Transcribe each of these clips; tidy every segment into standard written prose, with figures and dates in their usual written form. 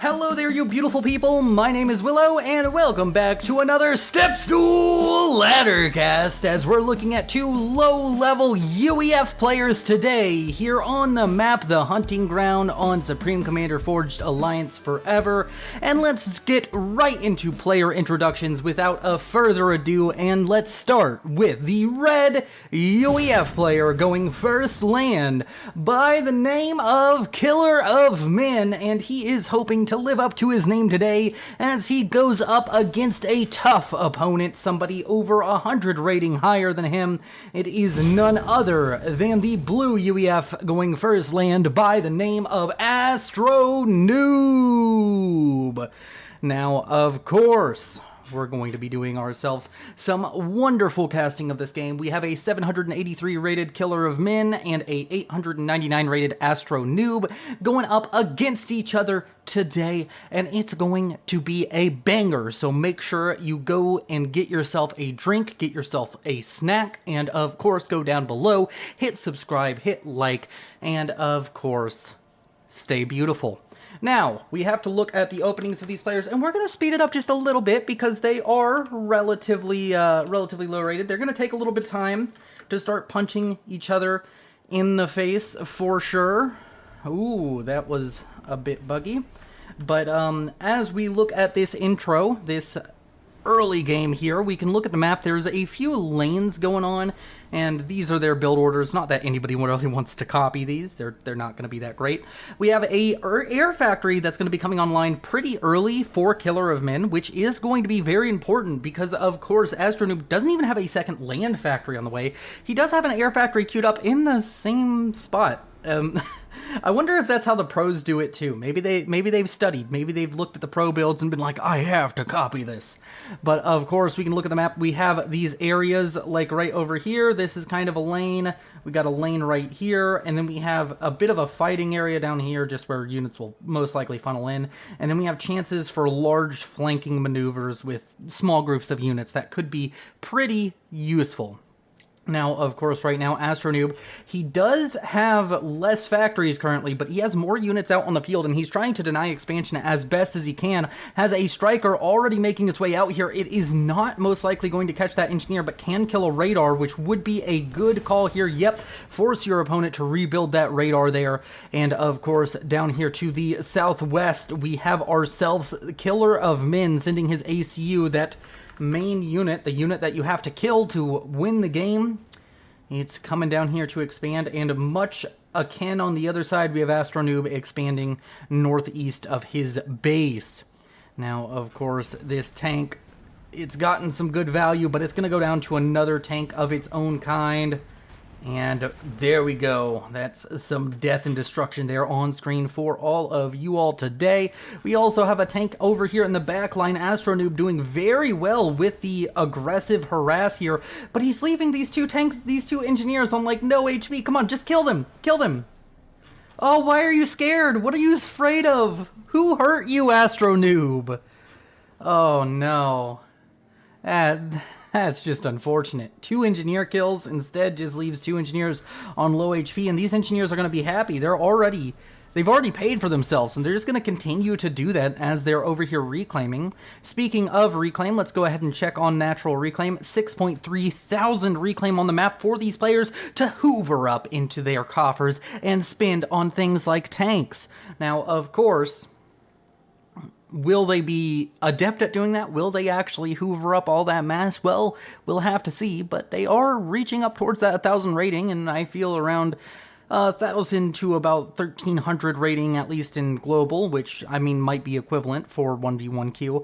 Hello there, you beautiful people. My name is Willow, and welcome back to another Step-Stool ladder cast, as we're looking at two low-level UEF players today here on the map, the Hunting Ground on Supreme Commander Forged Alliance Forever. And let's get right into player introductions without a further ado, and let's start with the red UEF player going first land by the name of Killer of Men, and he is hoping to live up to his name today as he goes up against a tough opponent, somebody over 100 rating higher than him. It is none other than the blue UEF going first land by the name of Astro Noob. Now, of course, we're going to be doing ourselves some wonderful casting of this game. We have a 783 rated Killer of Men and a 899 rated Astro Noob going up against each other today, and it's going to be a banger. So make sure you go and get yourself a drink, get yourself a snack, and of course go down below, hit subscribe, hit like, and of course stay beautiful. Now, we have to look at the openings of these players, and we're going to speed it up just a little bit because they are relatively low rated. They're going to take a little bit of time to start punching each other in the face for sure. Ooh, that was a bit buggy. But as we look at this intro, this early game here, we can look at the map. There's a few lanes going on, and these are their build orders. Not that anybody really wants to copy these. They're not going to be that great. We have a air factory that's going to be coming online pretty early for Killer of Men, which is going to be very important because, of course, Astronoob doesn't even have a second land factory on the way. He does have an air factory queued up in the same spot. I wonder if that's how the pros do it too. Maybe they've studied. Maybe they've looked at the pro builds and been like, I have to copy this. But of course, we can look at the map. We have these areas like right over here. This is kind of a lane. We got a lane right here, and then we have a bit of a fighting area down here, just where units will most likely funnel in. And then we have chances for large flanking maneuvers with small groups of units that could be pretty useful. Now, of course, right now, Astronoob, he does have less factories currently, but he has more units out on the field, and he's trying to deny expansion as best as he can. Has a striker already making its way out here. It is not most likely going to catch that engineer, but can kill a radar, which would be a good call here. Yep, force your opponent to rebuild that radar there. And, of course, down here to the southwest, we have ourselves Killer of Men sending his ACU, that main unit, the unit that you have to kill to win the game. It's coming down here to expand, and much akin on the other side, we have Astronoob expanding northeast of his base. Now, of course, this tank, it's gotten some good value, but it's going to go down to another tank of its own kind. And there we go. That's some death and destruction there on screen for all of you all today. We also have a tank over here in the back line. Astronoob doing very well with the aggressive harass here, but he's leaving these two tanks, these two engineers on like no HP. Come on, just kill them. Kill them. Oh, why are you scared? What are you afraid of? Who hurt you, Astronoob? Oh, no. That's just unfortunate. 2 engineer kills instead just leaves 2 engineers on low HP, and these engineers are going to be happy. They've already paid for themselves, and they're just going to continue to do that as they're over here reclaiming. Speaking of reclaim, let's go ahead and check on natural reclaim. 6.3 thousand reclaim on the map for these players to hoover up into their coffers and spend on things like tanks. Now, of course, will they be adept at doing that? Will they actually hoover up all that mass? Well, we'll have to see, but they are reaching up towards that 1,000 rating, and I feel around 1,000 to about 1,300 rating, at least in global, which, I mean, might be equivalent for 1v1Q.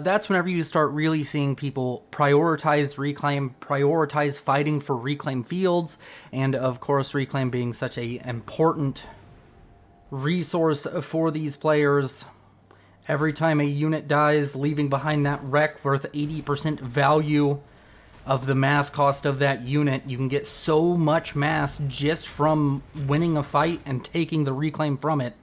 That's whenever you start really seeing people prioritize reclaim, prioritize fighting for reclaim fields, and of course, reclaim being such an important resource for these players. Every time a unit dies, leaving behind that wreck worth 80% value of the mass cost of that unit, you can get so much mass just from winning a fight and taking the reclaim from it.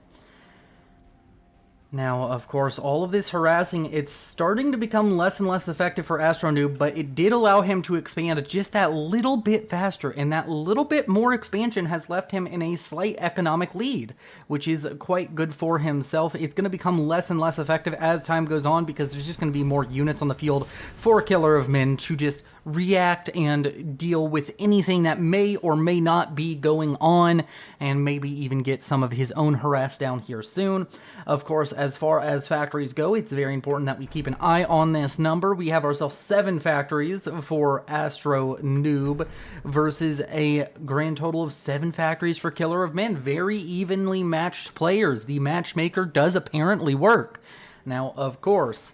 Now, of course, all of this harassing, it's starting to become less and less effective for Astronoob, but it did allow him to expand just that little bit faster, and that little bit more expansion has left him in a slight economic lead, which is quite good for himself. It's going to become less and less effective as time goes on because there's just going to be more units on the field for Killer of Men to just react and deal with anything that may or may not be going on, and maybe even get some of his own harass down here soon. Of course, as far as factories go, it's very important that we keep an eye on this number. We have ourselves 7 factories for Astro Noob versus a grand total of 7 factories for Killer of Men. Very evenly matched players. The matchmaker does apparently work. Now, of course,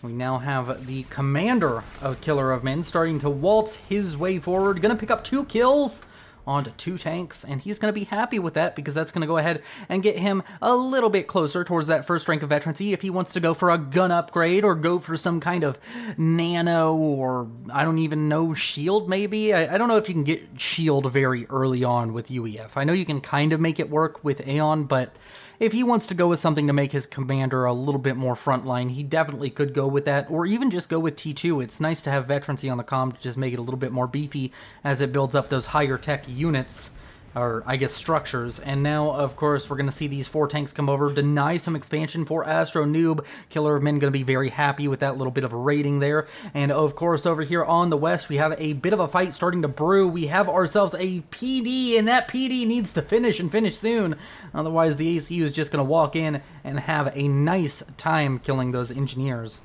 we now have the commander of Killer of Men starting to waltz his way forward. Going to pick up 2 kills onto 2 tanks, and he's going to be happy with that because that's going to go ahead and get him a little bit closer towards that first rank of veterancy if he wants to go for a gun upgrade or go for some kind of nano or, I don't even know, shield maybe? I don't know if you can get shield very early on with UEF. I know you can kind of make it work with Aeon, but if he wants to go with something to make his commander a little bit more frontline, he definitely could go with that, or even just go with T2. It's nice to have veterancy on the comm to just make it a little bit more beefy as it builds up those higher tech units, or I guess structures. And now, of course, we're going to see these 4 tanks come over, deny some expansion for Astro Noob. Killer of Men going to be very happy with that little bit of rating there. And of course, over here on the west, we have a bit of a fight starting to brew. We have ourselves a PD, and that PD needs to finish and finish soon. Otherwise, the ACU is just going to walk in and have a nice time killing those engineers.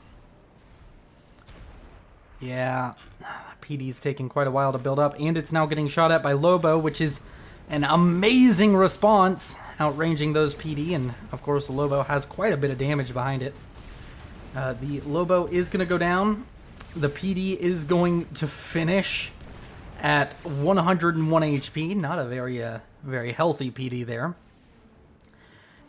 Yeah, PD's taking quite a while to build up, and it's now getting shot at by Lobo, which is an amazing response, outranging those PD, and of course the Lobo has quite a bit of damage behind it. The Lobo is going to go down. The PD is going to finish at 101 HP. Not a very healthy PD there.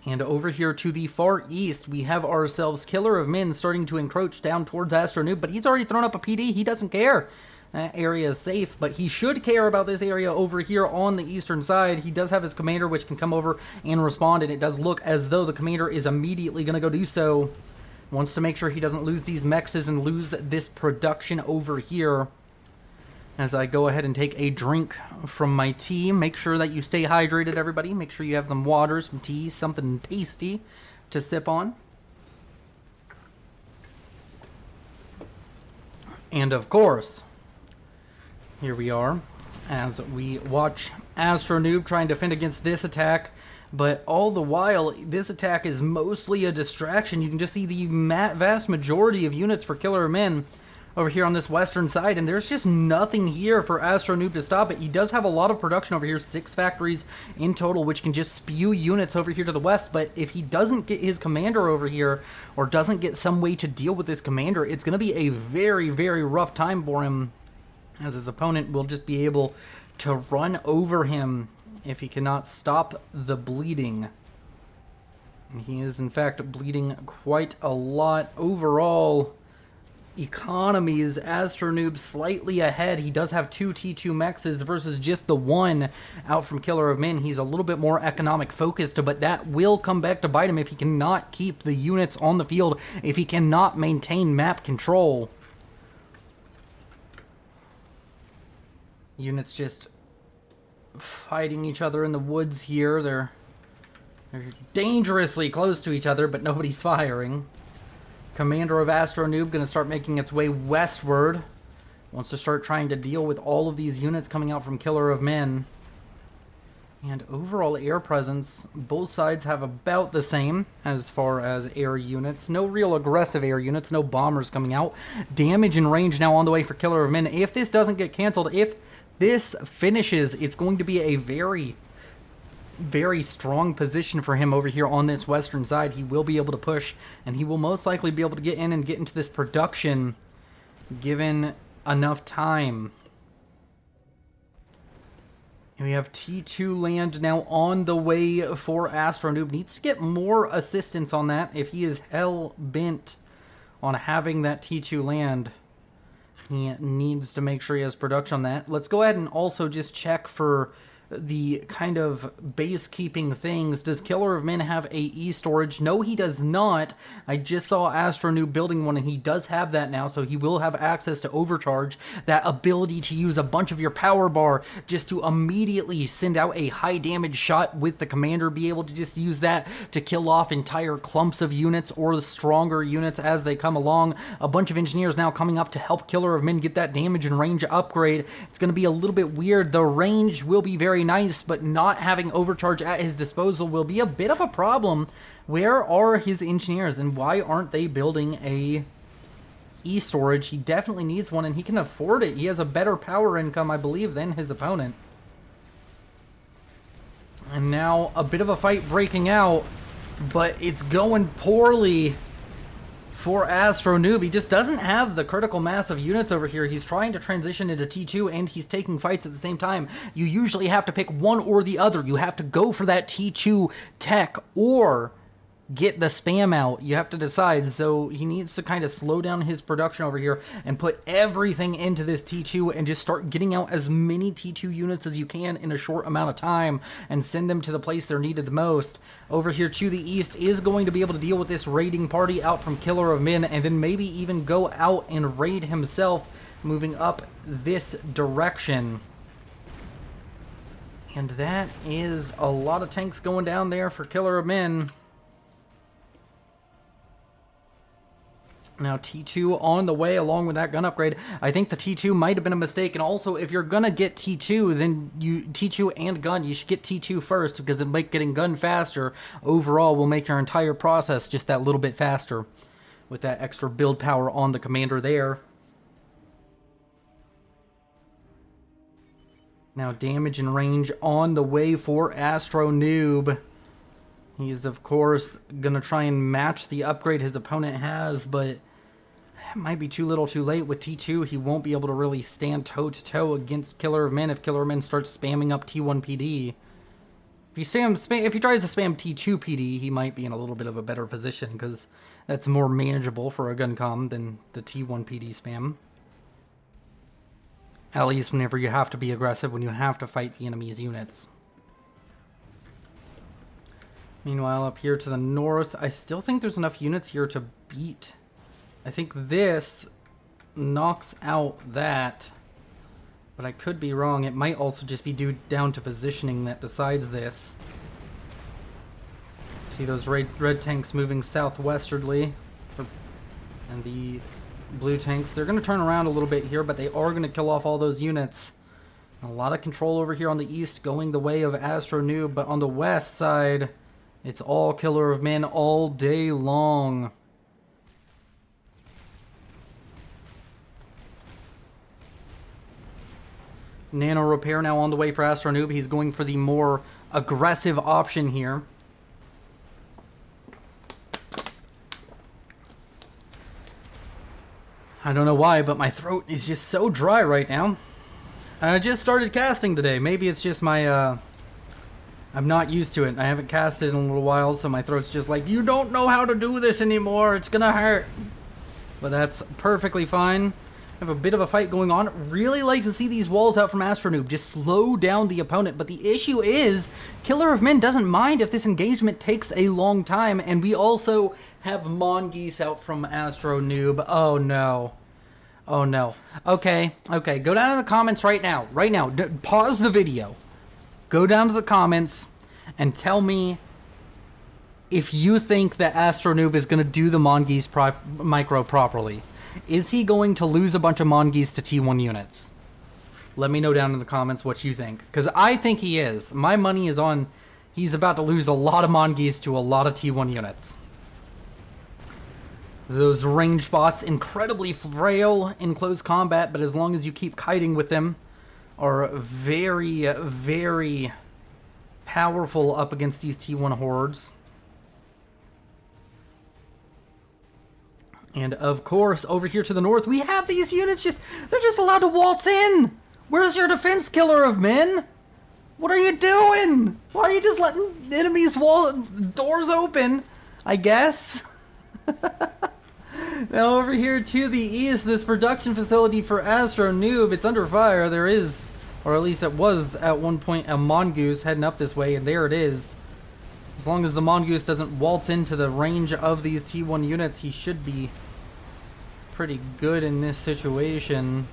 And over here to the far east, we have ourselves Killer of Men starting to encroach down towards Astro Noob, but he's already thrown up a PD. He doesn't care. That area is safe, but he should care about this area over here on the eastern side. He does have his commander, which can come over and respond, and it does look as though the commander is immediately going to go do so. Wants to make sure he doesn't lose these mexes and lose this production over here. As I go ahead and take a drink from my tea, make sure that you stay hydrated, everybody. Make sure you have some water, some tea, something tasty to sip on. And of course, here we are as we watch Astro Noob trying to defend against this attack, but all the while this attack is mostly a distraction. You can just see the vast majority of units for Killer Men over here on this western side, and there's just nothing here for Astro Noob to stop it. He does have a lot of production over here, 6 factories in total, which can just spew units over here to the west, but if he doesn't get his commander over here, or doesn't get some way to deal with this commander, it's going to be a very, very rough time for him, as his opponent will just be able to run over him if he cannot stop the bleeding. And he is, in fact, bleeding quite a lot. Overall, economies, Astro Noob slightly ahead. He does have 2 T2 mexes versus just the 1 out from Killer of Men. He's a little bit more economic focused, but that will come back to bite him if he cannot keep the units on the field, if he cannot maintain map control. Units just fighting each other in the woods here. They're dangerously close to each other, but nobody's firing. Commander of Astro Noob going to start making its way westward. Wants to start trying to deal with all of these units coming out from Killer of Men. And overall air presence, both sides have about the same as far as air units. No real aggressive air units, no bombers coming out. Damage and range now on the way for Killer of Men. If this doesn't get canceled, if this finishes, it's going to be a very, very strong position for him over here on this western side. He will be able to push, and he will most likely be able to get in and get into this production given enough time. And we have T2 land now on the way for Astro Noob. Needs to get more assistance on that if he is hell-bent on having that T2 land. He needs to make sure he has production on that. Let's go ahead and also just check for the kind of base keeping things. Does Killer of Men have a E-storage? No, he does not. I just saw Astro Noob building one, and he does have that now, so he will have access to Overcharge, that ability to use a bunch of your power bar just to immediately send out a high damage shot with the commander, be able to just use that to kill off entire clumps of units or the stronger units as they come along. A bunch of engineers now coming up to help Killer of Men get that damage and range upgrade. It's going to be a little bit weird. The range will be very nice, but not having Overcharge at his disposal will be a bit of a problem. Where are his engineers, and why aren't they building a E-storage? He definitely needs one, and he can afford it. He has a better power income, I believe, than his opponent. And now a bit of a fight breaking out, but it's going poorly for Astro Noob. He just doesn't have the critical mass of units over here. He's trying to transition into T2, and he's taking fights at the same time. You usually have to pick one or the other. You have to go for that T2 tech or get the spam out. You have to decide. So he needs to kind of slow down his production over here and put everything into this T2 and just start getting out as many T2 units as you can in a short amount of time and send them to the place they're needed the most. Over here to the east is going to be able to deal with this raiding party out from Killer of Men, and then maybe even go out and raid himself, moving up this direction. And that is a lot of tanks going down there for Killer of Men. Now T2 on the way along with that gun upgrade. I think the T2 might have been a mistake, and also if you're gonna get T2, then T2 and gun, you should get T2 first, because it make getting gun faster overall will make your entire process just that little bit faster with that extra build power on the commander there. Now damage and range on the way for Astro Noob. He's, of course, going to try and match the upgrade his opponent has, but it might be too little too late. With T2, he won't be able to really stand toe-to-toe against Killer of Men if Killer of Men starts spamming up T1 PD. If he tries to spam T2 PD, he might be in a little bit of a better position, because that's more manageable for a gun comm than the T1 PD spam. At least whenever you have to be aggressive, when you have to fight the enemy's units. Meanwhile, up here to the north, I still think there's enough units here to beat. I think this knocks out that, but I could be wrong. It might also just be due down to positioning that decides this. See those red tanks moving southwesterly, and the blue tanks, they're going to turn around a little bit here, but they are going to kill off all those units. A lot of control over here on the east going the way of Astro Noob, but on the west side, it's all Killer of Men all day long. Nano Repair now on the way for Astro Noob. He's going for the more aggressive option here. I don't know why, but my throat is just so dry right now. I just started casting today. Maybe it's just my, I'm not used to it. I haven't casted in a little while, so my throat's just like, you don't know how to do this anymore. It's gonna hurt. But that's perfectly fine. I have a bit of a fight going on. Really like to see these walls out from Astro Noob. Just slow down the opponent. But the issue is, Killer of Men doesn't mind if this engagement takes a long time. And we also have Mongoose out from Astro Noob. Oh no. Oh no. Okay. Okay. Go down to the comments right now. Right now. Pause the video. Go down to the comments and tell me if you think that Astro Noob is going to do the Mongoose micro properly. Is he going to lose a bunch of Mongoose to T1 units? Let me know down in the comments what you think. Because I think he is. My money is on he's about to lose a lot of Mongoose to a lot of T1 units. Those ranged bots, incredibly frail in close combat, but as long as you keep kiting with them, are very, very powerful up against these T1 hordes. And of course, over here to the north, we have these units they're just allowed to waltz in. Where's your defense, Killer of Men? What are you doing? Why are you just letting enemies' doors open, I guess? Now over here to the east, this production facility for Astro Noob, it's under fire. There is Or at least it was at one point a Mongoose heading up this way, and there it is. As long as the Mongoose doesn't waltz into the range of these T1 units, he should be pretty good in this situation.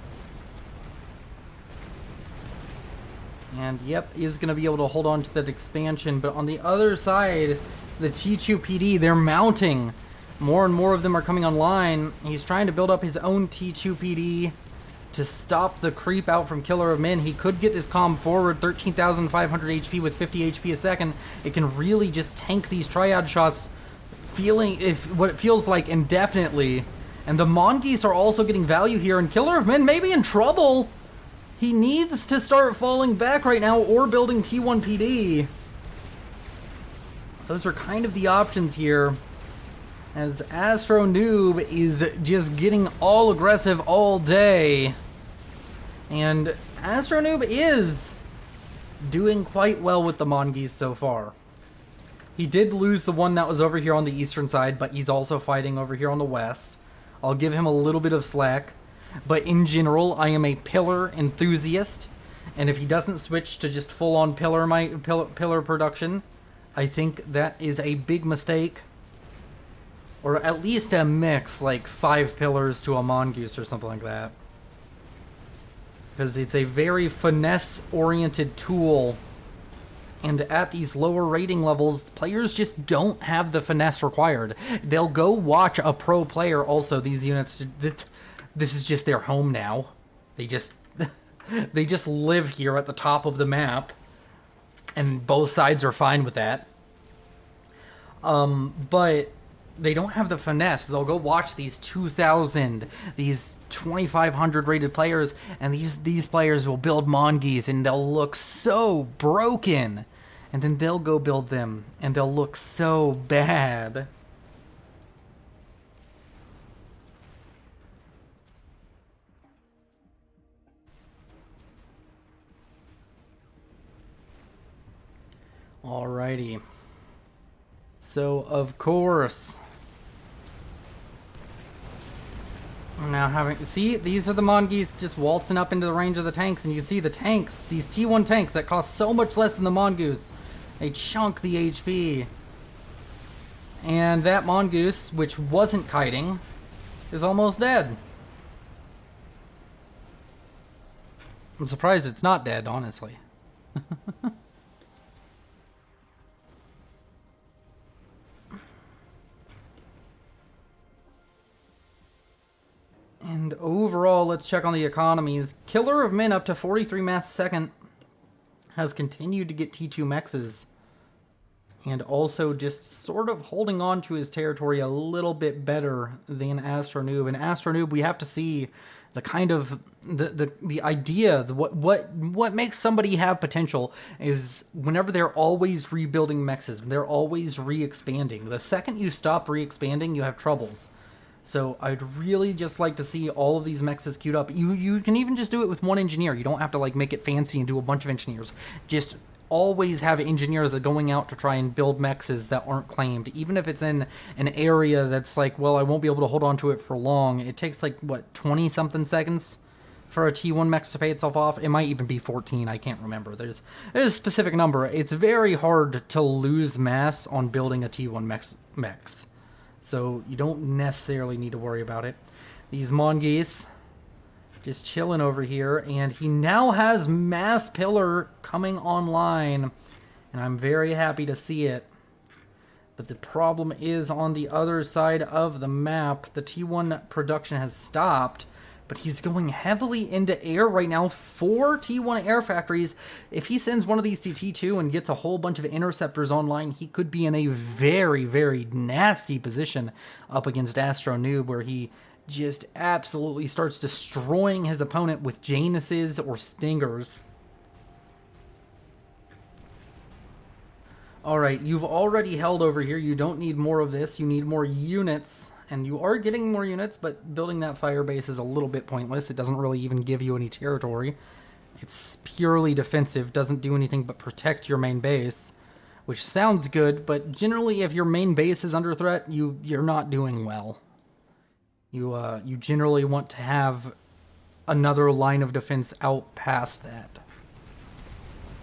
And yep, is going to be able to hold on to that expansion. But on the other side, the T2 PD, they're mounting. More and more of them are coming online. He's trying to build up his own T2 PD to stop the creep out from Killer of Men. He could get this comm forward, 13,500 HP with 50 HP a second. It can really just tank these triad shots, feeling what it feels like indefinitely. And the Mongoose are also getting value here, and Killer of Men may be in trouble. He needs to start falling back right now or building T1 PD. Those are kind of the options here, as Astro Noob is just getting all aggressive all day. And Astro Noob is doing quite well with the Mongoose so far. He did lose the one that was over here on the eastern side, but he's also fighting over here on the west. I'll give him a little bit of slack. But in general, I am a pillar enthusiast. And if he doesn't switch to just full-on pillar production, I think that is a big mistake. Or at least a mix, like 5 pillars to a Mongoose or something like that. Because it's a very finesse-oriented tool. And at these lower rating levels, players just don't have the finesse required. They'll go watch a pro player also, these units. This is just their home now. They just live here at the top of the map. And both sides are fine with that. But they don't have the finesse. They'll go watch these 2,000, these 2,500 rated players, and these players will build Mongoose, and they'll look so broken. And then they'll go build them, and they'll look so bad. Alrighty. So, of course, now see, these are the Mongoose just waltzing up into the range of the tanks, and you can see the tanks, these T1 tanks that cost so much less than the Mongoose. They chunk the HP. And that Mongoose, which wasn't kiting, is almost dead. I'm surprised it's not dead, honestly. And overall, let's check on the economies. Killer of Men up to 43 mass a second has continued to get T2 mexes. And also just sort of holding on to his territory a little bit better than Astro Noob. And Astro Noob, we have to see the kind of the idea, what makes somebody have potential is whenever they're always rebuilding mexes, they're always re-expanding. The second you stop re-expanding, you have troubles. So I'd really just like to see all of these mexes queued up. You can even just do it with one engineer. You don't have to like make it fancy and do a bunch of engineers. Just always have engineers that are going out to try and build mexes that aren't claimed. Even if it's in an area that's like, well, I won't be able to hold on to it for long. It takes like, what, 20-something seconds for a T1 mex to pay itself off? It might even be 14, I can't remember. There's a specific number. It's very hard to lose mass on building a T1 mex. So you don't necessarily need to worry about it. These Mongoose just chilling over here, and he now has mass pillar coming online, and I'm very happy to see it. But the problem is on the other side of the map, the T1 production has stopped, but he's going heavily into air right now. 4 T1 air factories. If he sends one of these to T2 and gets a whole bunch of interceptors online, he could be in a very, very nasty position up against Astro Noob, where he just absolutely starts destroying his opponent with Januses or Stingers. Alright, you've already held over here. You don't need more of this. You need more units. And you are getting more units, but building that fire base is a little bit pointless. It doesn't really even give you any territory. It's purely defensive. Doesn't do anything but protect your main base, which sounds good, but generally if your main base is under threat, you're not doing well. You generally want to have another line of defense out past that.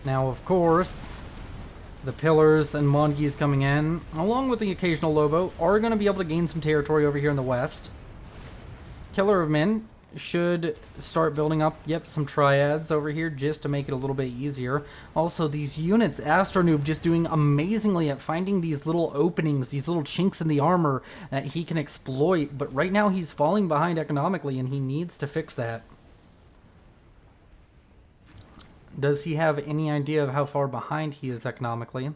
Now, of course, the pillars and Mongees coming in, along with the occasional Lobo, are going to be able to gain some territory over here in the west. Killer of Men should start building up, some triads over here just to make it a little bit easier. Also, these units, Astronoob just doing amazingly at finding these little openings, these little chinks in the armor that he can exploit, but right now he's falling behind economically and he needs to fix that. Does he have any idea of how far behind he is economically?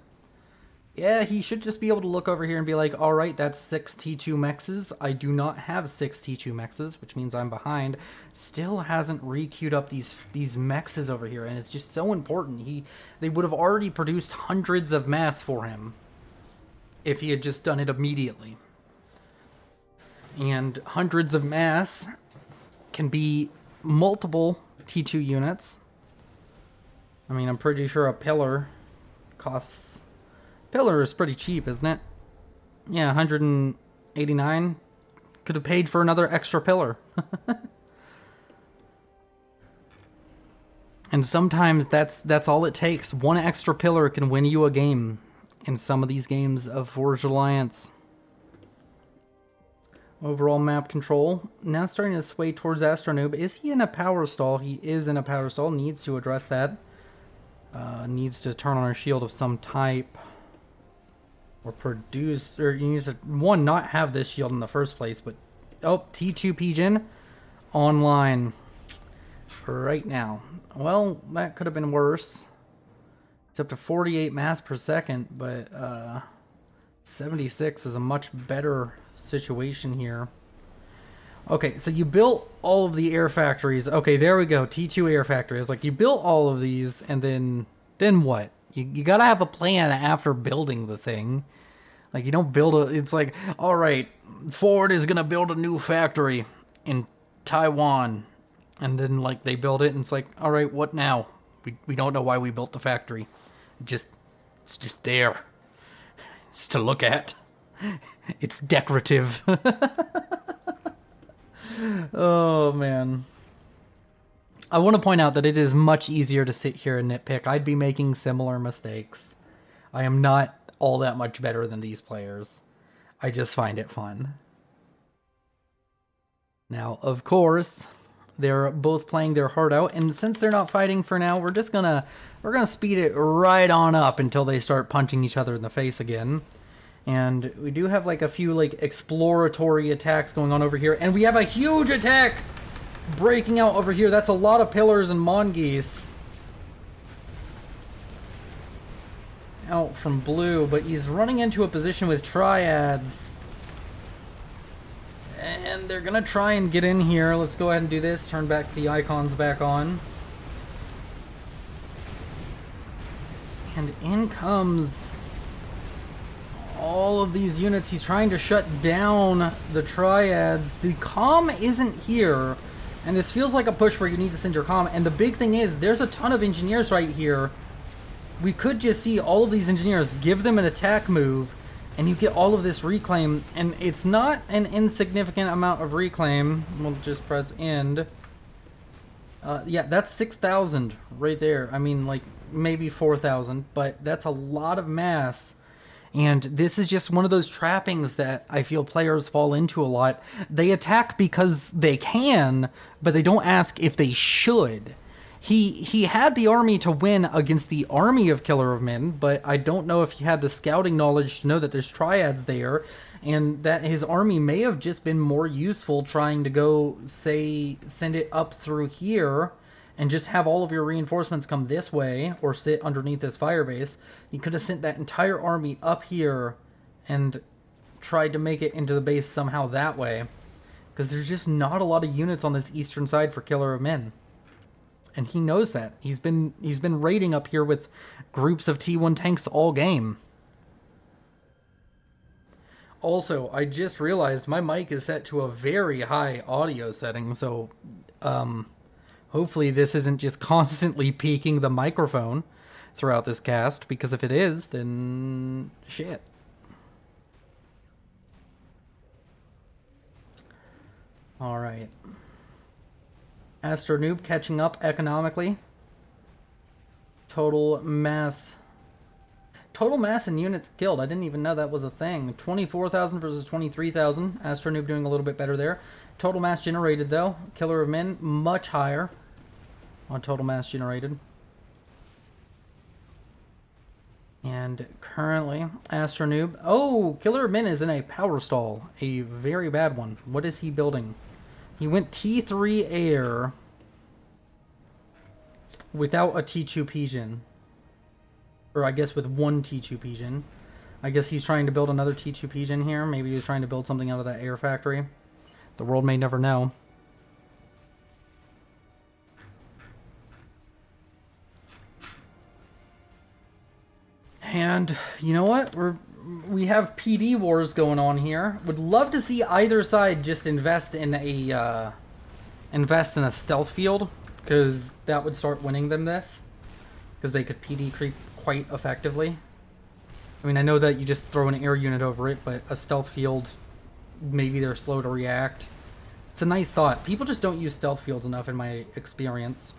Yeah, he should just be able to look over here and be like, alright, that's 6 T2 mexes. I do not have 6 T2 mexes, which means I'm behind. Still hasn't re-queued up these mexes over here, and it's just so important. They would have already produced hundreds of mass for him if he had just done it immediately. And hundreds of mass can be multiple T2 units. I mean, I'm pretty sure a pillar costs... Pillar is pretty cheap, isn't it? Yeah, 189. Could have paid for another extra pillar. And sometimes that's all it takes. One extra pillar can win you a game in some of these games of Forged Alliance. Overall map control. Now starting to sway towards Astronoob. Is he in a power stall? He is in a power stall. Needs to address that. Needs to turn on a shield of some type. Or produce, or you need to, one, not have this shield in the first place, but, oh, T2 Pigeon online right now. Well, that could have been worse. It's up to 48 mass per second, but 76 is a much better situation here. Okay, so you built all of the air factories. Okay, there we go, T2 air factory. It's like you built all of these, and then what? You gotta have a plan after building the thing. Like, you don't build it's like, alright, Ford is gonna build a new factory in Taiwan. And then, like, they build it, and it's like, alright, what now? We don't know why we built the factory. It's just there. It's to look at. It's decorative. Oh, man. I want to point out that it is much easier to sit here and nitpick. I'd be making similar mistakes. I am not all that much better than these players. I just find it fun. Now, of course, they're both playing their heart out, and since they're not fighting for now, we're gonna speed it right on up until they start punching each other in the face again. And we do have like a few like exploratory attacks going on over here, and we have a huge attack breaking out over here. That's a lot of pillars and Mongeese out from blue, but he's running into a position with triads. And they're gonna try and get in here. Let's go ahead and do this. Turn back the icons back on. And in comes all of these units. He's trying to shut down the triads. The comm isn't here. And this feels like a push where you need to send your comm. And the big thing is, there's a ton of engineers right here. We could just see all of these engineers, give them an attack move, and you get all of this reclaim. And it's not an insignificant amount of reclaim. We'll just press end. Yeah, that's 6,000 right there. I mean, like, maybe 4,000, but that's a lot of mass. And this is just one of those trappings that I feel players fall into a lot. They attack because they can, but they don't ask if they should. He had the army to win against the army of Killer of Men, but I don't know if he had the scouting knowledge to know that there's triads there, and that his army may have just been more useful trying to go, say, send it up through here, and just have all of your reinforcements come this way, or sit underneath this firebase. You could have sent that entire army up here and tried to make it into the base somehow that way. Because there's just not a lot of units on this eastern side for Killer of Men. And he knows that. He's been raiding up here with groups of T1 tanks all game. Also, I just realized my mic is set to a very high audio setting, so hopefully this isn't just constantly peaking the microphone throughout this cast, because if it is, then shit. Alright. Astronoob catching up economically. Total mass and units killed. I didn't even know that was a thing. 24,000 versus 23,000. Astronoob doing a little bit better there. Total mass generated, though. Killer of Men, much higher on total mass generated. And currently, Astronoob... Oh, Killer of Men is in a power stall. A very bad one. What is he building? He went T3 Air without a T2 Pigeon. Or I guess with one T2 Pigeon. I guess he's trying to build another T2 Pigeon here. Maybe he's trying to build something out of that air factory. The world may never know. And you know what? We have PD wars going on here. Would love to see either side just invest in a stealth field, because that would start winning them this. Because they could PD creep quite effectively. I mean, I know that you just throw an air unit over it, but a stealth field, maybe they're slow to react. It's a nice thought. People just don't use stealth fields enough in my experience.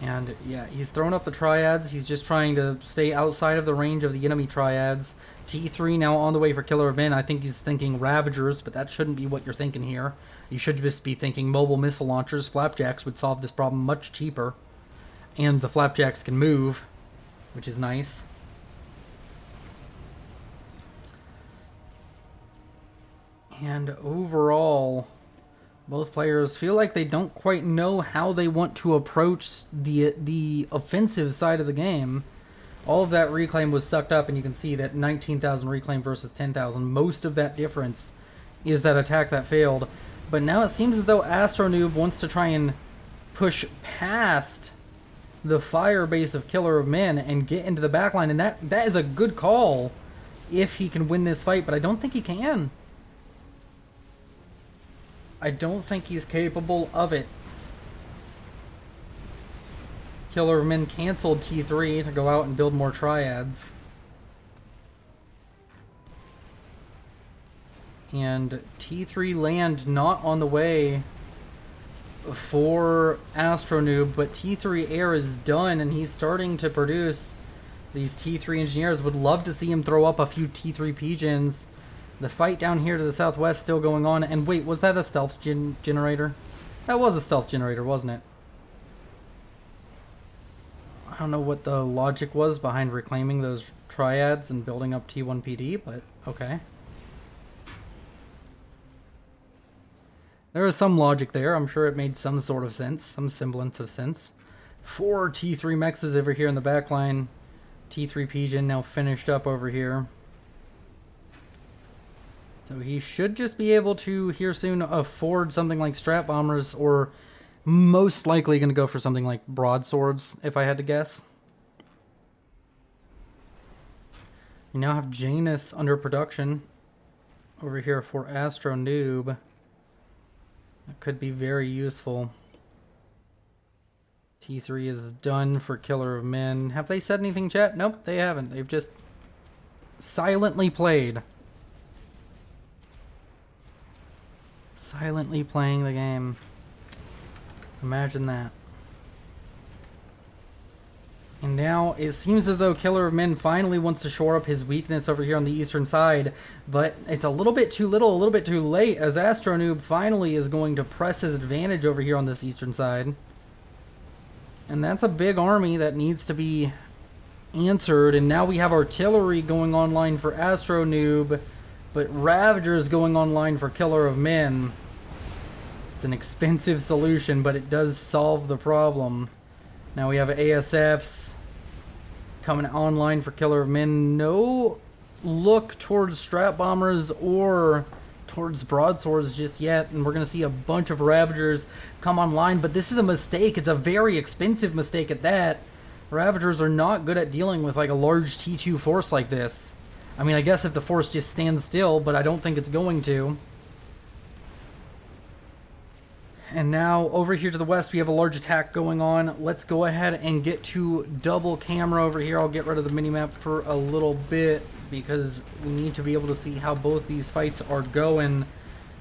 And yeah, he's throwing up the triads. He's just trying to stay outside of the range of the enemy triads. T3 now on the way for Killer of Men. I think he's thinking Ravagers, but that shouldn't be what you're thinking here. You should just be thinking mobile missile launchers. Flapjacks would solve this problem much cheaper. And the Flapjacks can move, which is nice. And overall, both players feel like they don't quite know how they want to approach the offensive side of the game. All of that reclaim was sucked up, and you can see that 19,000 reclaim versus 10,000. Most of that difference is that attack that failed. But now it seems as though Astronoob wants to try and push past the fire base of Killer of Men and get into the backline, and that is a good call if he can win this fight, but I don't think he can. I don't think he's capable of it. Killer of Men canceled T3 to go out and build more triads. And T3 land not on the way for Astronoob, but T3 Air is done, and he's starting to produce these T3 engineers. Would love to see him throw up a few T3 pigeons. The fight down here to the southwest still going on. And wait, was that a stealth generator? That was a stealth generator, wasn't it? I don't know what the logic was behind reclaiming those triads and building up T1 PD, but okay. There is some logic there. I'm sure it made some sort of sense, some semblance of sense. 4 T3 mexes over here in the back line. T3 Pigeon now finished up over here. So he should just be able to, here soon, afford something like strap bombers, or most likely going to go for something like broadswords, if I had to guess. We now have Janus under production over here for Astronoob. That could be very useful. T3 is done for Killer of Men. Have they said anything, chat? Nope, they haven't. They've just silently played. Silently playing the game. Imagine that. And now it seems as though Killer of Men finally wants to shore up his weakness over here on the eastern side, but it's a little bit too little, a little bit too late, as Astronoob finally is going to press his advantage over here on this eastern side. And that's a big army that needs to be answered, and now we have artillery going online for Astronoob, but Ravagers going online for Killer of Men. It's an expensive solution, but it does solve the problem. Now we have ASFs coming online for Killer of Men. No look towards strap bombers or towards broadswords just yet, and we're going to see a bunch of Ravagers come online, but this is a mistake. It's a very expensive mistake at that. Ravagers are not good at dealing with like a large T2 force like this. I mean, I guess if the force just stands still, but I don't think it's going to. And now over here to the west, we have a large attack going on. Let's go ahead and get to double camera over here. I'll get rid of the minimap for a little bit because we need to be able to see how both these fights are going.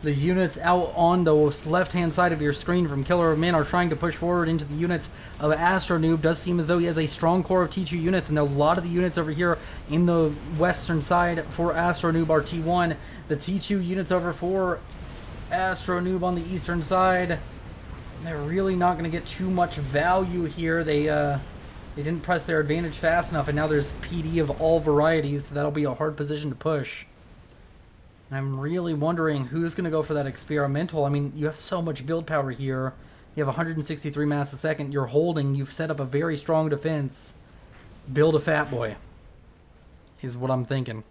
The units out on the left-hand side of your screen from Killer of Men are trying to push forward into the units of Astro Noob. Does seem as though he has a strong core of T2 units, and a lot of the units over here in the western side for Astro Noob are T1. The T2 units over for Astro Noob on the eastern side, they're really not going to get too much value here. They didn't press their advantage fast enough, and now there's PD of all varieties, so that'll be a hard position to push. I'm really wondering who's going to go for that experimental. I mean, you have so much build power here. You have 163 mass a second. You're holding. You've set up a very strong defense. Build a Fat Boy is what I'm thinking.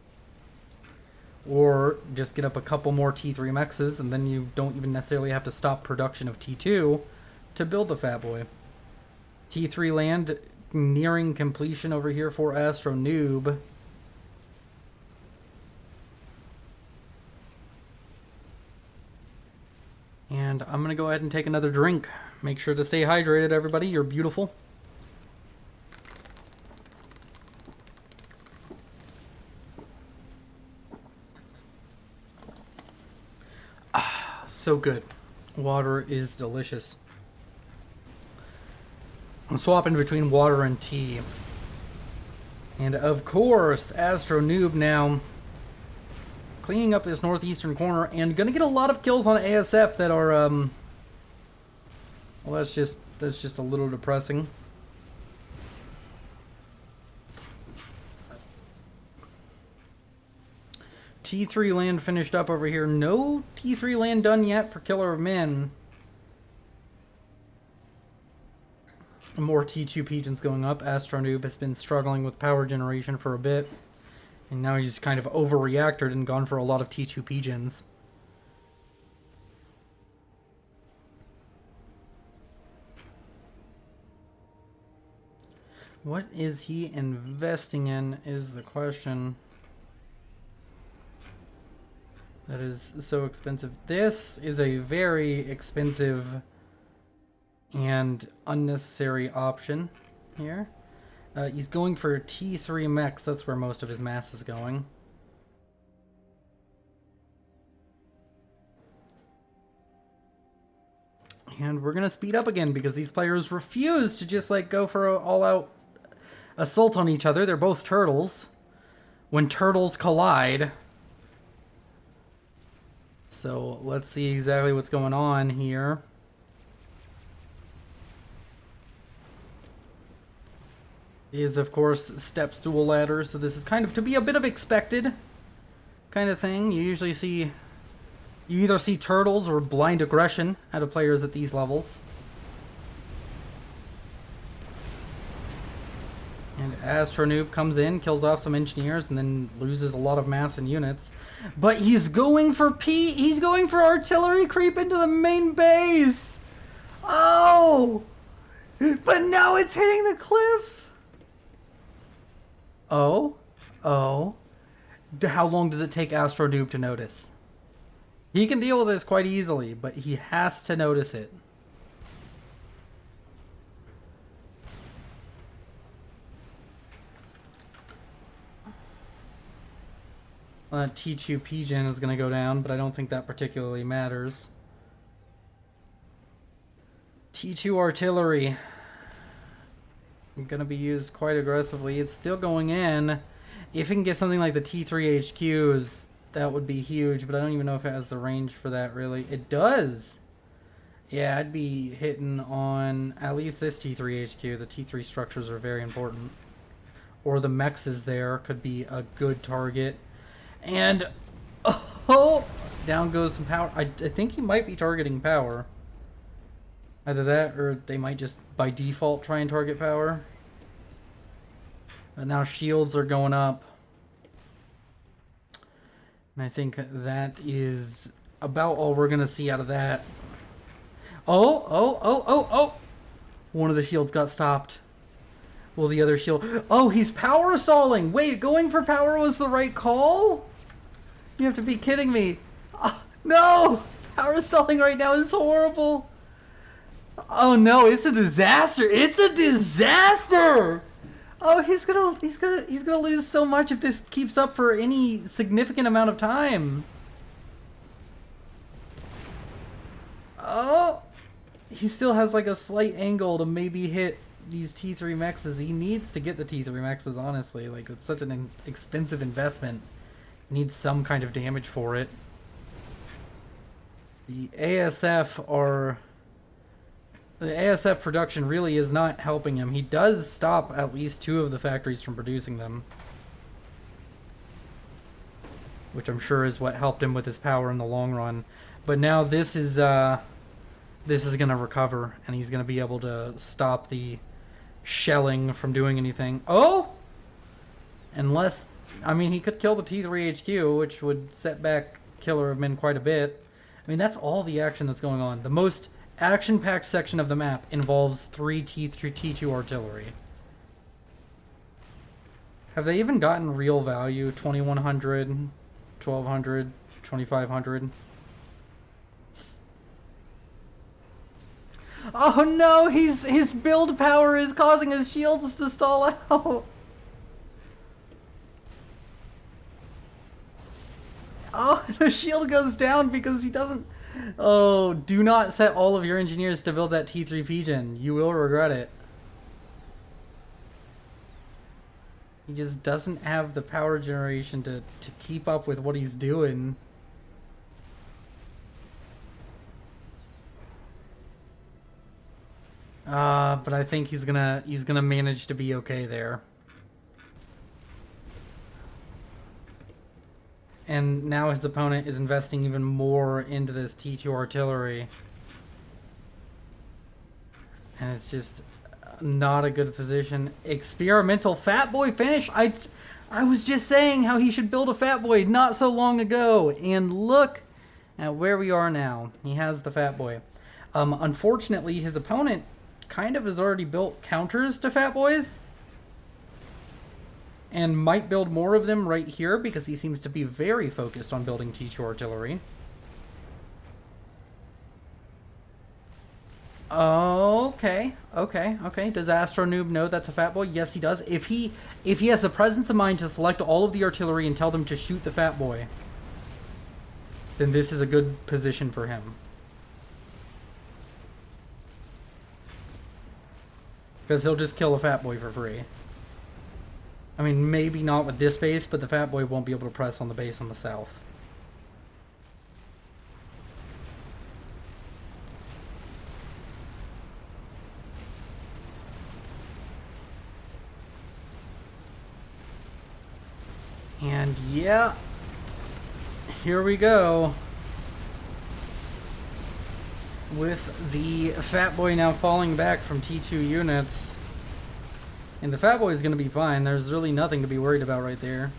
Or just get up a couple more T3 mexes, and then you don't even necessarily have to stop production of T2 to build the Fat Boy. T3 land nearing completion over here for Astro Noob. And I'm going to go ahead and take another drink. Make sure to stay hydrated, everybody. You're beautiful. Ah, so good. Water is delicious. I'm swapping between water and tea. And of course, Astro Noob now cleaning up this northeastern corner and gonna get a lot of kills on ASF that are well, that's just a little depressing. T3 land finished up over here. No T3 land done yet for Killer of Men. More T2 pigeons going up. Astro Noob has been struggling with power generation for a bit. And now he's kind of overreacted and gone for a lot of T2 pigeons. What is he investing in is the question. That is so expensive. This is a very expensive and unnecessary option here. He's going for T3 mechs. That's where most of his mass is going. And we're going to speed up again because these players refuse to just like go for an all-out assault on each other. They're both turtles. When turtles collide. So let's see exactly what's going on here. Is of course Step-Stool ladder, so this is kind of to be a bit of expected kind of thing. You usually see, you either see turtles or blind aggression out of players at these levels. And Astro Noob comes in, kills off some engineers, and then loses a lot of mass and units. But he's going for he's going for artillery creep into the main base. Oh! But now it's hitting the cliff. Oh, how long does it take Astro Noob to notice? He can deal with this quite easily, but he has to notice it. T2 Pigeon is going to go down, but I don't think that particularly matters. T2 Artillery. Going to be used quite aggressively. It's still going in. If it can get something like the T3 HQs, that would be huge, but I don't even know if it has the range for that, really. It does! Yeah, I'd be hitting on at least this T3 HQ. The T3 structures are very important. Or the mechs is there could be a good target. And, oh! Down goes some power. I think he might be targeting power. Either that, or they might just, by default, try and target power. But now shields are going up. And I think that is about all we're going to see out of that. Oh! One of the shields got stopped. Will the other shield... Oh, he's power stalling! Wait, going for power was the right call? You have to be kidding me. Oh, no! Power stalling right now is horrible. Oh no, it's a disaster. It's a disaster. Oh, he's gonna lose so much if this keeps up for any significant amount of time. he still has like a slight angle to maybe hit these T3 mexes. He needs to get the T3 mexes, honestly. Like, it's such an expensive investment. He needs some kind of damage for it. The ASF production really is not helping him. He does stop at least 2 of the factories from producing them, which I'm sure is what helped him with his power in the long run. But now this is going to recover, and he's going to be able to stop the shelling from doing anything. Oh! Unless, I mean, he could kill the T3 HQ, which would set back Killer of Men quite a bit. I mean, that's all the action that's going on. The most action-packed section of the map involves 3 T2 artillery. Have they even gotten real value? 2100, 1200, 2500? Oh no, his build power is causing his shields to stall out. Oh, the shield goes down because he doesn't... Oh, do not set all of your engineers to build that T3 P-Gen. You will regret it. He just doesn't have the power generation to keep up with what he's doing. But I think he's gonna manage to be okay there. And now his opponent is investing even more into this T2 artillery. And it's just not a good position. Experimental Fat Boy finish? I was just saying how he should build a Fat Boy not so long ago. And look at where we are now. He has the Fat Boy. Unfortunately, his opponent kind of has already built counters to Fat Boys. And might build more of them right here because he seems to be very focused on building T2 artillery. Okay. Does Astro Noob know that's a Fat Boy? Yes, he does. If he has the presence of mind to select all of the artillery and tell them to shoot the Fat Boy, then this is a good position for him. Because he'll just kill a Fat Boy for free. I mean, maybe not with this base, but the Fat Boy won't be able to press on the base on the south. And yeah, here we go. With the Fat Boy now falling back from T2 units. And the Fat Boy is going to be fine. There's really nothing to be worried about right there.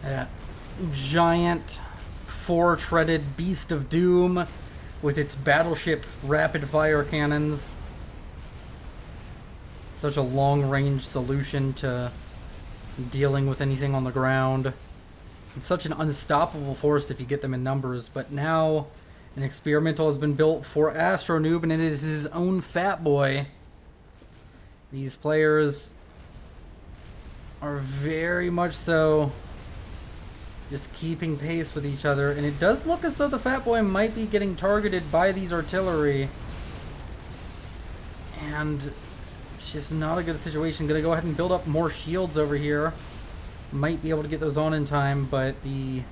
That giant 4-treaded Beast of Doom with its battleship rapid-fire cannons. Such a long-range solution to dealing with anything on the ground. It's such an unstoppable force if you get them in numbers, but now an experimental has been built for Astro Noob, and it is his own Fat Boy. These players are very much so just keeping pace with each other, and it does look as though the Fat Boy might be getting targeted by these artillery. And it's just not a good situation. Gonna go ahead and build up more shields over here. Might be able to get those on in time, but the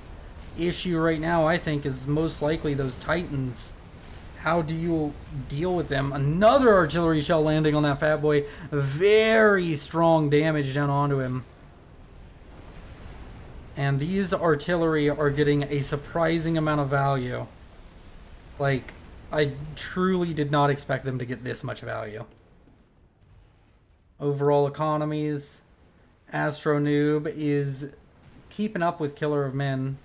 issue right now, I think, is most likely those Titans. How do you deal with them? Another artillery shell landing on that Fat Boy. Very strong damage down onto him. And these artillery are getting a surprising amount of value. Like, I truly did not expect them to get this much value. Overall economies, Astro Noob is keeping up with Killer of Men.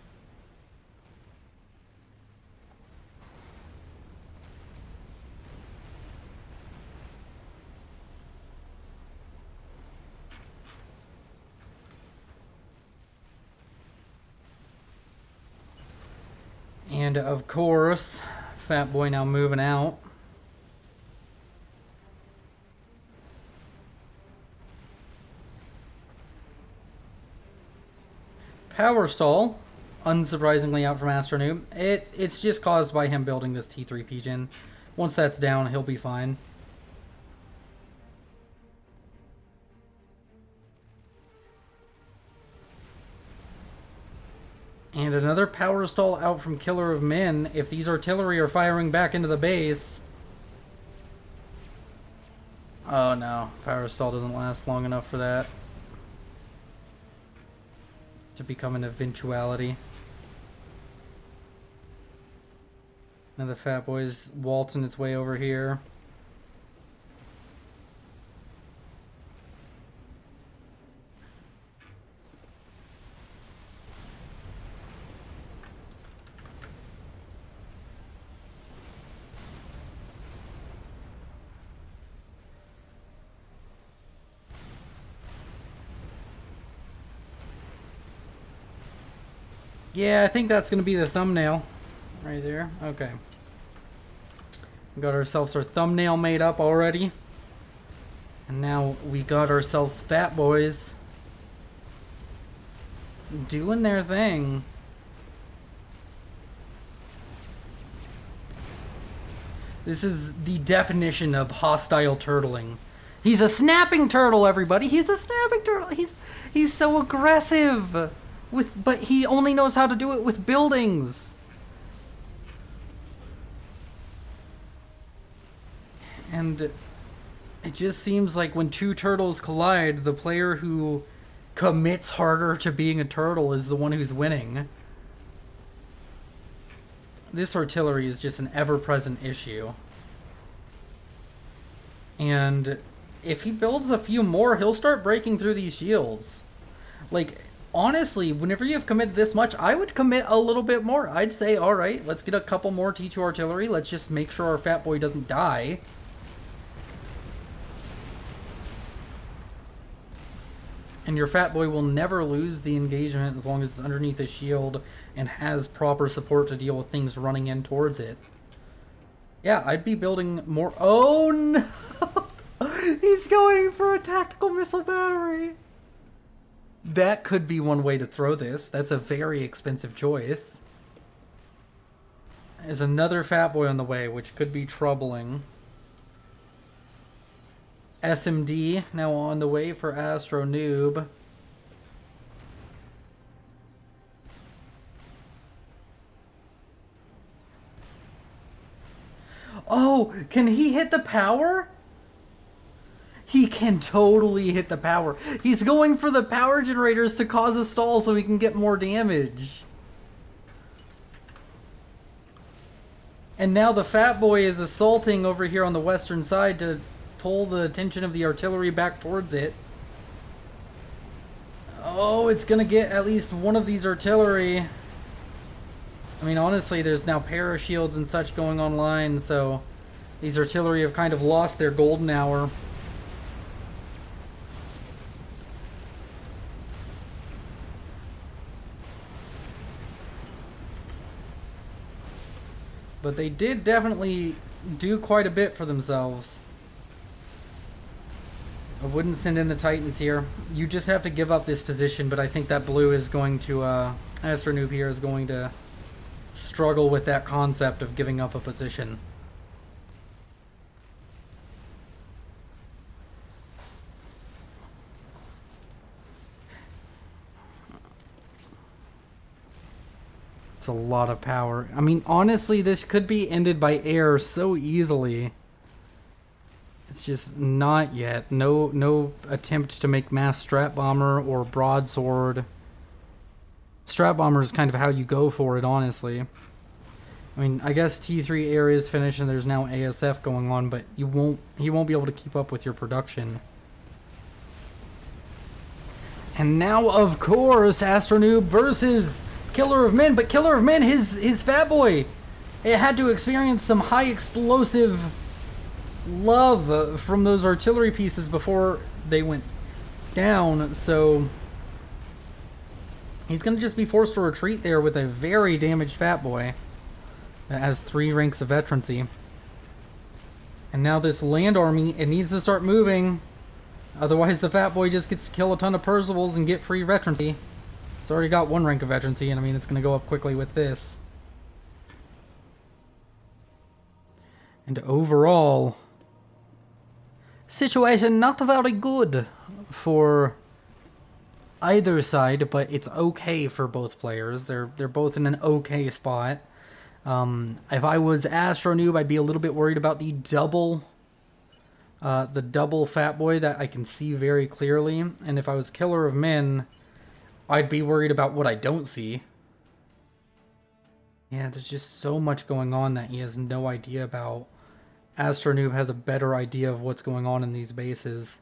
And of course, Fat Boy now moving out. Power stall, unsurprisingly out from Astronoob. It's just caused by him building this T3 Pigeon. Once that's down, he'll be fine. And another power stall out from Killer of Men. If these artillery are firing back into the base... Oh no, power stall doesn't last long enough for that to become an eventuality. Now the Fat Boy's waltzing its way over here. Yeah, I think that's going to be the thumbnail. Right there. Okay. We got ourselves our thumbnail made up already. And now we got ourselves Fat Boys doing their thing. This is the definition of hostile turtling. He's a snapping turtle, everybody. He's a snapping turtle. He's so aggressive. But he only knows how to do it with buildings. And it just seems like when two turtles collide, the player who commits harder to being a turtle is the one who's winning. This artillery is just an ever-present issue. And if he builds a few more, he'll start breaking through these shields. Like... Honestly, whenever you've committed this much, I would commit a little bit more. I'd say, alright, let's get a couple more T2 artillery. Let's just make sure our Fat Boy doesn't die. And your Fat Boy will never lose the engagement as long as it's underneath a shield and has proper support to deal with things running in towards it. Yeah, I'd be building more... Oh no! He's going for a tactical missile battery! That could be one way to throw this. That's a very expensive choice. There's another Fat Boy on the way, which could be troubling. SMD now on the way for Astro Noob. Oh, can he hit the power? He can totally hit the power. He's going for the power generators to cause a stall so he can get more damage. And now the Fat Boy is assaulting over here on the western side to pull the attention of the artillery back towards it. Oh, it's gonna get at least one of these artillery. I mean, honestly, there's now parashields and such going online, so these artillery have kind of lost their golden hour. But they did definitely do quite a bit for themselves. I wouldn't send in the Titans here. You just have to give up this position, but I think that blue is going to, Astro Noob here is going to struggle with that concept of giving up a position. It's a lot of power. I mean, honestly, this could be ended by air so easily. It's just not yet. No attempt to make mass strap bomber or broadsword. Strap bomber is kind of how you go for it, honestly. I mean, I guess T3 air is finished and there's now ASF going on, but he won't be able to keep up with your production. And now, of course, Astro Noob versus Killer of Men, but Killer of Men, his Fat Boy, it had to experience some high explosive love from those artillery pieces before they went down, so he's going to just be forced to retreat there with a very damaged Fat Boy that has 3 ranks of veterancy. And now this land army, it needs to start moving, otherwise the Fat Boy just gets to kill a ton of Percival's and get free veterancy. It's already got 1 rank of veterancy, and I mean, it's going to go up quickly with this. And overall, situation not very good for either side, but it's okay for both players. They're both in an okay spot. If I was Astro Noob, I'd be a little bit worried about the double Fat Boy that I can see very clearly. And if I was Killer of Men, I'd be worried about what I don't see. Yeah, there's just so much going on that he has no idea about. Astro Noob has a better idea of what's going on in these bases.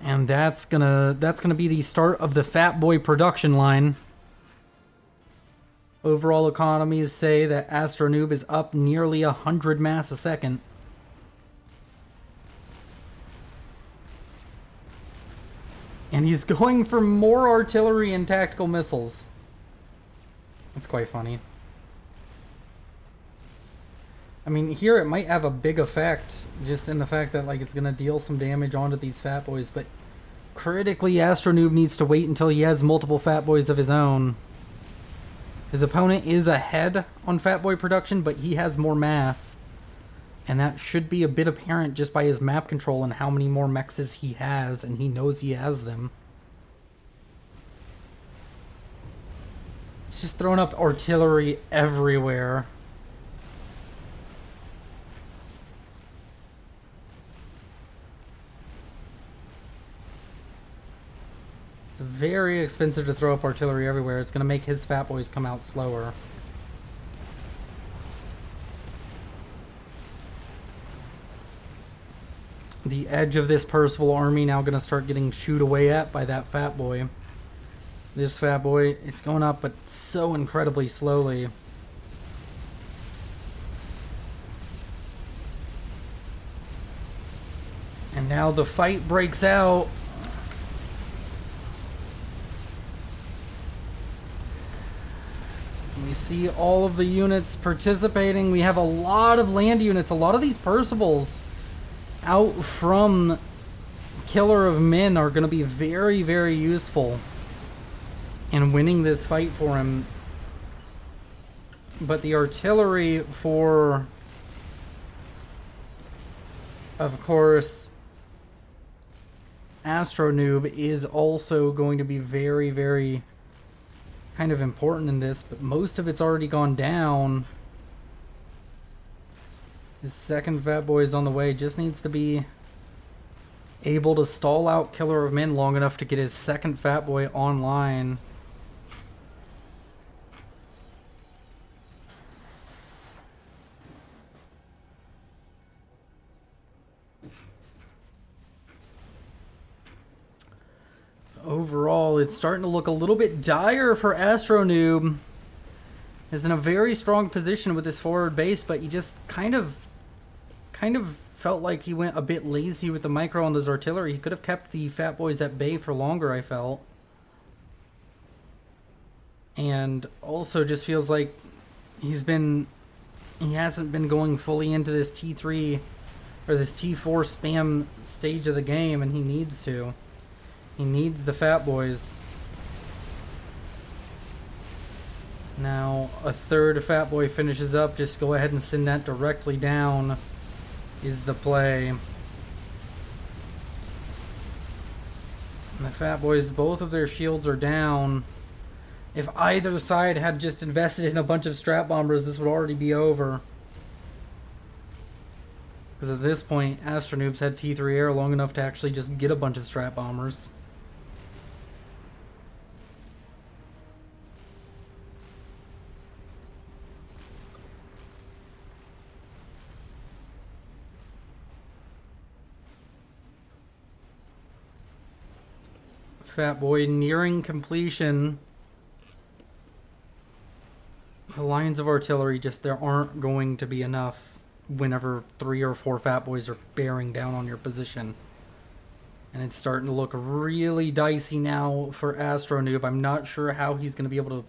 And that's gonna be the start of the Fat Boy production line. Overall economies say that Astro Noob is up nearly 100 mass a second. And he's going for more artillery and tactical missiles. That's quite funny. I mean, here it might have a big effect, just in the fact that like it's going to deal some damage onto these Fat Boys, but critically, Astro Noob needs to wait until he has multiple Fat Boys of his own. His opponent is ahead on Fat Boy production, but he has more mass. And that should be a bit apparent just by his map control and how many more mexes he has, and he knows he has them. He's just throwing up artillery everywhere. It's very expensive to throw up artillery everywhere. It's going to make his Fat Boys come out slower. The edge of this Percival army now going to start getting chewed away at by that Fat Boy. This Fat Boy, it's going up, but so incredibly slowly. And now the fight breaks out. We see all of the units participating. We have a lot of land units. A lot of these Percivals out from Killer of Men are going to be very, very useful in winning this fight for him. But the artillery for, of course, Astro Noob is also going to be very, very kind of important in this, but most of it's already gone down. His second Fat Boy is on the way. Just needs to be able to stall out Killer of Men long enough to get his second Fat Boy online. Overall, it's starting to look a little bit dire for Astro Noob. He's in a very strong position with his forward base, but he just kind of felt like he went a bit lazy with the micro on those artillery. He could have kept the Fat Boys at bay for longer, I felt. And also just feels like he hasn't been going fully into this T3 or this T4 spam stage of the game, and he needs to. He needs the Fat Boys. Now, a third Fat Boy finishes up. Just go ahead and send that directly down is the play. And the Fat Boys, both of their shields are down. If either side had just invested in a bunch of strap bombers, this would already be over. Because at this point, Astro Noob's had T3 air long enough to actually just get a bunch of strap bombers. Fat Boy nearing completion. The lines of artillery, just there aren't going to be enough whenever 3 or 4 Fat Boys are bearing down on your position. And it's starting to look really dicey now for Astro Noob. I'm not sure how he's going to be able to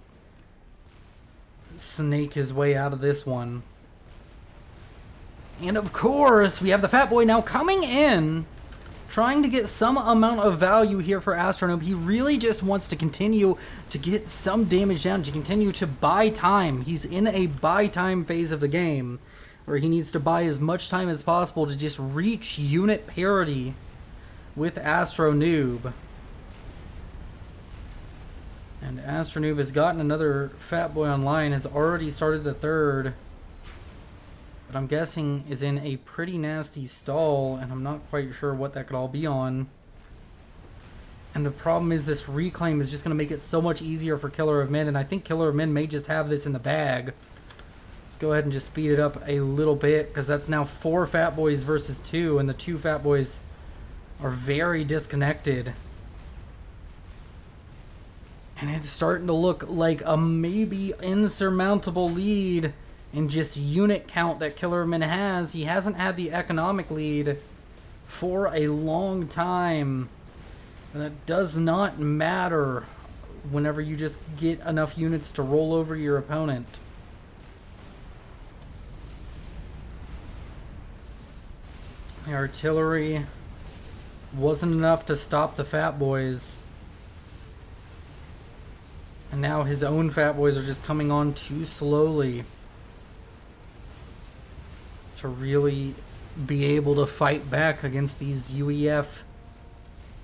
snake his way out of this one. And of course, we have the Fat Boy now coming in trying to get some amount of value here for Astronoob. He really just wants to continue to get some damage down, to continue to buy time. He's in a buy time phase of the game where he needs to buy as much time as possible to just reach unit parity with Astronoob. And Astronoob has gotten another Fat Boy online, has already started the third. But I'm guessing is in a pretty nasty stall, and I'm not quite sure what that could all be on. And the problem is this reclaim is just going to make it so much easier for Killer of Men, and I think Killer of Men may just have this in the bag. Let's go ahead and just speed it up a little bit, because that's now 4 Fat Boys versus 2, and the 2 Fat Boys are very disconnected. And it's starting to look like a maybe insurmountable lead in just unit count that Killer of Men has. He hasn't had the economic lead for a long time. And that does not matter whenever you just get enough units to roll over your opponent. The artillery wasn't enough to stop the Fat Boys. And now his own Fat Boys are just coming on too slowly to really be able to fight back against these UEF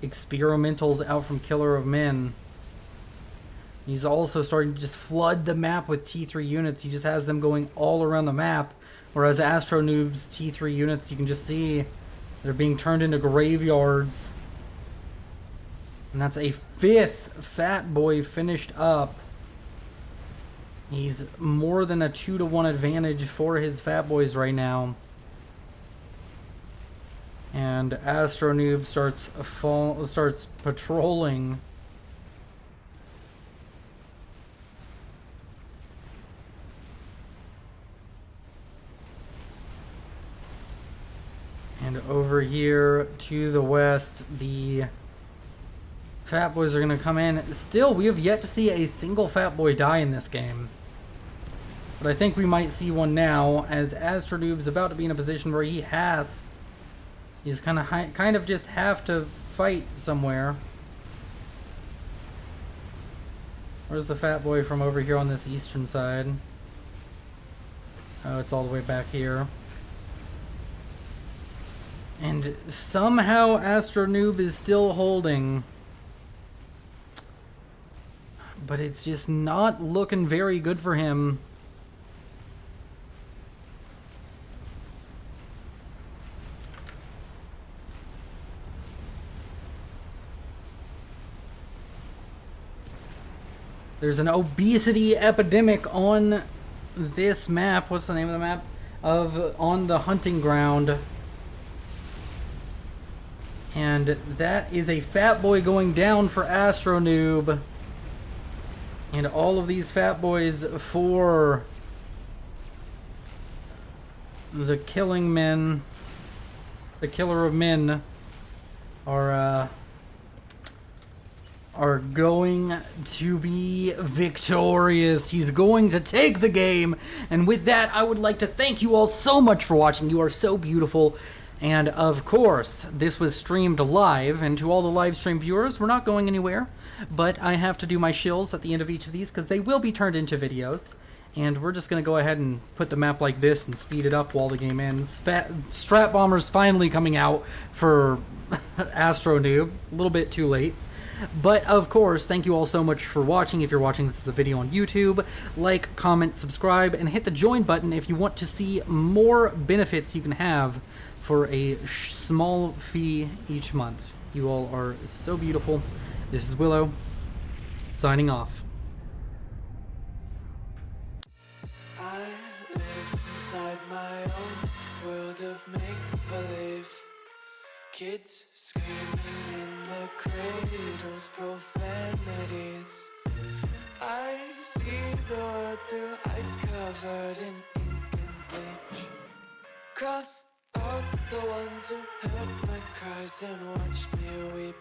experimentals out from Killer of Men. He's also starting to just flood the map with T3 units. He just has them going all around the map, whereas Astronoob's T3 units, you can just see they're being turned into graveyards. And that's a 5th Fat Boy finished up. He's more than a 2-to-1 advantage for his Fat Boys right now. And Astronoob starts patrolling. And over here to the west, the Fat Boys are going to come in. Still, we have yet to see a single Fat Boy die in this game. But I think we might see one now, as Astronoob's about to be in a position where he's kind of just have to fight somewhere. Where's the Fat Boy from over here on this eastern side? Oh, it's all the way back here. And somehow Astronoob is still holding. But it's just not looking very good for him. There's an obesity epidemic on this map. What's the name of the map? On the hunting ground. And that is a Fat Boy going down for Astronoob. And all of these Fat Boys for the Killing Men, the Killer of Men, are going to be victorious. He's going to take the game. And with that, I would like to thank you all so much for watching. You are so beautiful. And of course, this was streamed live, and to all the live stream viewers, we're not going anywhere, but I have to do my shills at the end of each of these because they will be turned into videos. And we're just going to go ahead and put the map like this and speed it up while the game ends. Strat Bomber's finally coming out for Astronoob, a little bit too late. But of course, thank you all so much for watching. If you're watching this as a video on YouTube, like, comment, subscribe, and hit the join button if you want to see more benefits you can have for a small fee each month. You all are so beautiful. This is Willow, signing off. I live inside my own world of make-believe. Kids screaming in the cradles, profanities. I see the world through ice covered in ink and bleach. Cross out the ones who heard my cries and watched me weep.